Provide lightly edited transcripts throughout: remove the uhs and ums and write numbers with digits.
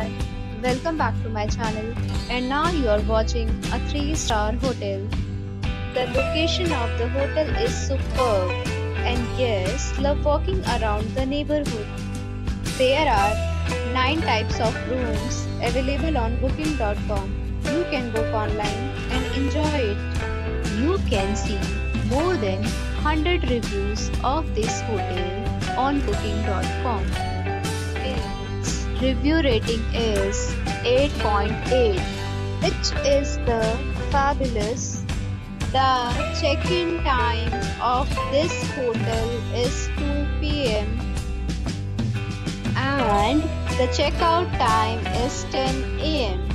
there, welcome back to my channel, and now you are watching a 3-star hotel. The location of the hotel is superb and guests love walking around the neighborhood. There are 9 types of rooms available on booking.com. You can book online and enjoy it. You can see more than 100 reviews of this hotel on booking.com. Its review rating is 8.8, which is the fabulous. The check-in time of this hotel is 2 p.m. and the checkout time is 10 a.m.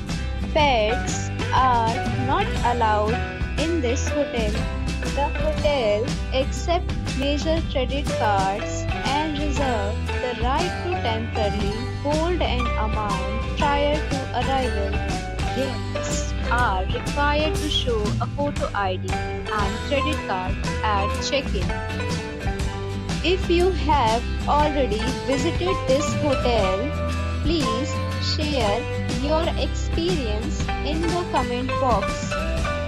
Pets are not allowed in this hotel. The hotel accepts major credit cards and reserves the right to temporarily hold an amount prior to arrival. Guests are required to show a photo ID and credit card at check-in. If you have already visited this hotel, please share your experience in the comment box.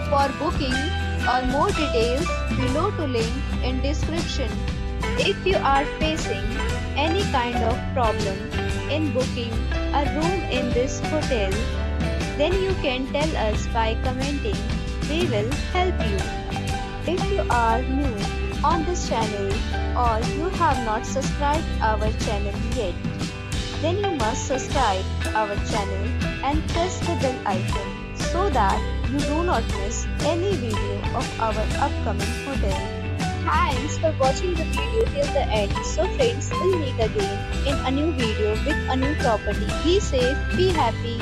For booking or more details, below to link in description. If you are facing any kind of problem in booking a room in this hotel, then you can tell us by commenting. We will help you. If you are new on this channel or you have not subscribed our channel yet, then you must subscribe our channel and press the bell icon so that you do not miss any video of our upcoming hotel. Thanks for watching the video till the end. So friends, we'll meet again in a new video with a new property. Be safe, be happy.